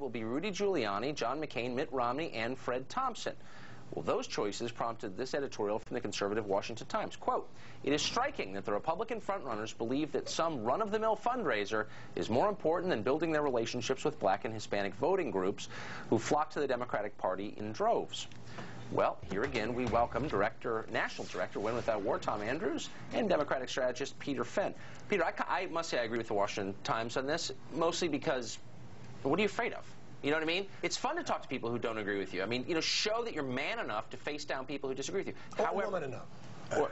will be Rudy Giuliani, John McCain, Mitt Romney, and Fred Thompson. Well, those choices prompted this editorial from the conservative Washington Times. Quote, "It is striking that the Republican frontrunners believe that some run-of-the-mill fundraiser is more important than building their relationships with black and Hispanic voting groups who flock to the Democratic Party in droves." Well, here again, we welcome National Director, Win Without War, Tom Andrews, and Democratic strategist Peter Fenn. Peter, I must say I agree with the Washington Times on this, mostly because what are you afraid of? You know what I mean? It's fun to talk to people who don't agree with you. I mean, show that you're man enough to face down people who disagree with you. Or woman enough.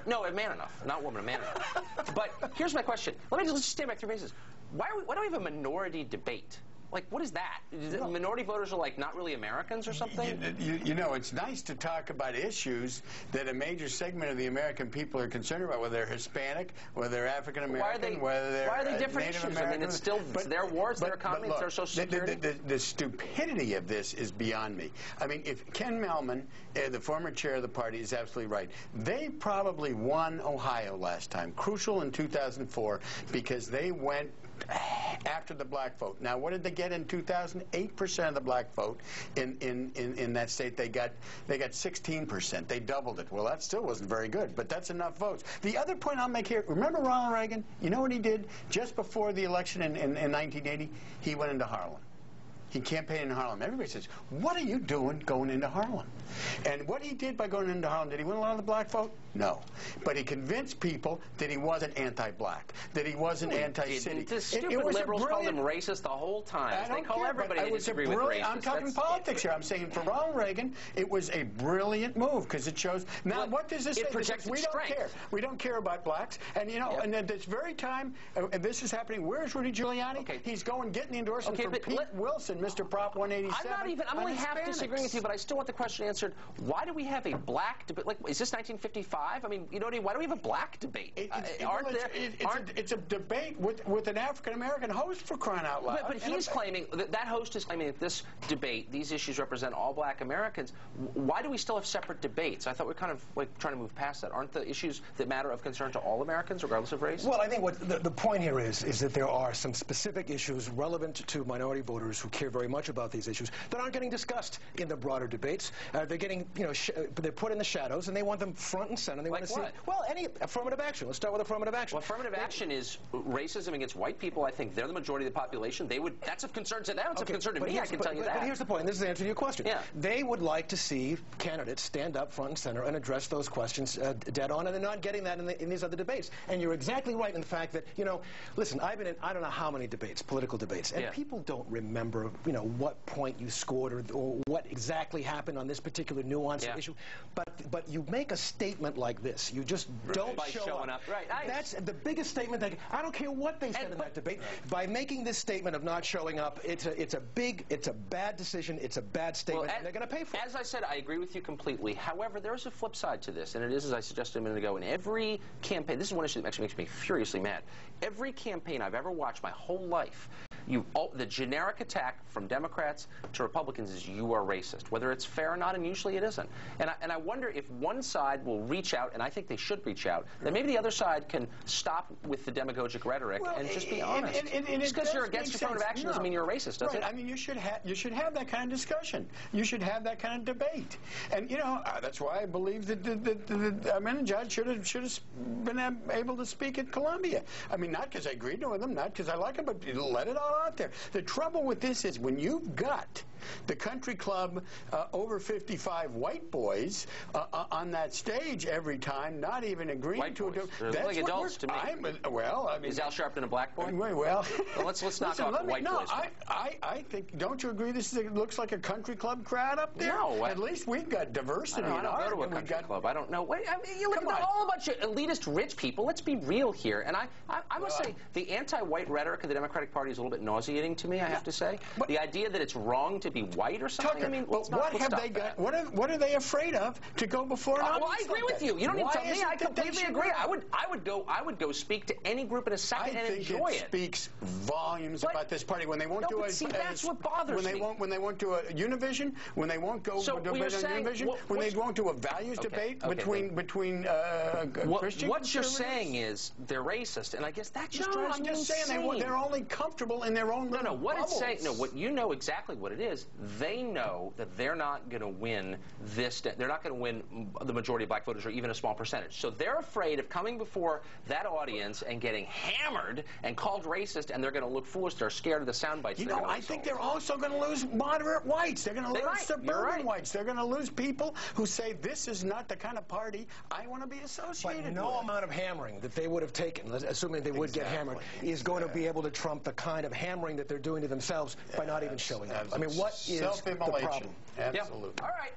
No, man enough. Not woman, man enough. But here's my question. Let's just stand back 3 paces. Why do we have a minority debate? Like, what is that? Minority voters are, like, not really Americans or something? You know, it's nice to talk about issues that a major segment of the American people are concerned about, whether they're Hispanic, whether they're African-American, whether they're Why are they different Native issues? American. I mean, it's still their wars, their economy, it's their social security. The stupidity of this is beyond me. I mean, if Ken Mehlman, the former chair of the party, is absolutely right. They probably won Ohio last time, crucial in 2004, because they went after the black vote. Now, what did they get in 2000? 8% of the black vote in that state. They got 16%. They doubled it. Well, that still wasn't very good, but that's enough votes. The other point I'll make here, remember Ronald Reagan? You know what he did just before the election in 1980? He went into Harlem. He campaigned in Harlem. Everybody says, what are you doing going into Harlem? And what he did by going into Harlem, did he win a lot of the black vote? No. But he convinced people that he wasn't anti-black, that he wasn't anti-city. The stupid liberals called him racist the whole time. They call everybody they disagree with racist. I'm talking politics here. I'm saying for Ronald Reagan, it was a brilliant move because it shows. Now, what does this say? Projects we don't care. We don't care about blacks. And, and at this very time, this is happening. Where's Rudy Giuliani? Okay. He's getting the endorsement from Pete Wilson, Mr. Prop 187. I'm only half disagreeing with you, but I still want the question answered. Why do we have a black debate? Like, is this 1955? I mean, why do we have a black debate? It's a debate with an African-American host, for crying out loud. But he's claiming, that host is claiming that this debate, these issues represent all black Americans. Why do we still have separate debates? I thought we were kind of like trying to move past that. Aren't the issues that matter of concern to all Americans, regardless of race? Well, I think what the point here is that there are some specific issues relevant to minority voters who care very much about these issues that aren't getting discussed in the broader debates. They're getting, they're put in the shadows, and they want them front and center. They want to see, well, any affirmative action. Let's start with affirmative action. Well, affirmative action is racism against white people. I think they're the majority of the population. That's of concern to them. It's of concern to me. I can tell you that. But here's the point. And this is the answer to your question. Yeah. They would like to see candidates stand up front and center and address those questions dead on, and they're not getting that in these other debates. And you're exactly right in the fact that, listen, I've been in I don't know how many debates, political debates, and people don't remember, what point you scored or what exactly happened on this particular nuanced issue. But you make a statement like this. You just don't show up. Right. That's the biggest statement. I don't care what they said in that debate. By making this statement of not showing up, it's a bad decision. It's a bad statement, and they're going to pay for it. As I said, I agree with you completely. However, there is a flip side to this, and it is, as I suggested a minute ago, in every campaign. This is one issue that actually makes me furiously mad. Every campaign I've ever watched my whole life, the generic attack from Democrats to Republicans is you are racist, whether it's fair or not, and usually it isn't. And I wonder if one side will reach out, and I think they should reach out, then maybe the other side can stop with the demagogic rhetoric and just be honest. Just because you're against affirmative action doesn't mean you're a racist, does it? I mean, you should have that kind of discussion. You should have that kind of debate. And, that's why I believe that the judge should have been able to speak at Columbia. I mean, not because I agreed with him, not because I like him, but let it all out there. The trouble with this is when you've got the country club over 55 white boys on that stage every time, not even agreeing white to boys. it. That's like adults to me. I mean, is Al Sharpton a black boy? Well, let's knock off the white boys. I think. Don't you agree? This looks like a country club crowd up there. No, at least we've got diversity. I don't go to a country club. I don't know. You look at all a bunch of elitist rich people. Let's be real here. And I must say, the anti-white rhetoric of the Democratic Party is a little bit nauseating to me. I have to say, the idea that it's wrong to be white or something? Tucker, I mean, but what have they got? What are they afraid of to go before an audience? Well, I agree like with that? you. You don't need to tell me. I Why completely agree. I would go speak to any group in a second and enjoy I think it speaks volumes about this party when they won't do but see, that's what bothers me. When they won't do a Univision, when they won't go debate on Univision, when they won't do a values debate between Christian. What you're saying is they're racist, and I guess that just drives me insane. I'm just saying they're only comfortable in their own little what bubbles. it's saying. No, what you know exactly what it is. They know that they're not going to win this. They're not going to win the majority of black voters, or even a small percentage. So they're afraid of coming before that audience and getting hammered and called racist, and they're going to look foolish. They're scared of the sound bites. You know, I think they're also going to lose moderate whites. They're going to lose suburban whites. They're going to lose people who say this is not the kind of party I want to be associated with. But no amount of hammering that they would have taken, assuming they would get hammered, is going to be able to trump the kind of hammering that they're doing to themselves by not even showing up. I mean, what is the problem? Self-immolation. Absolutely. All right.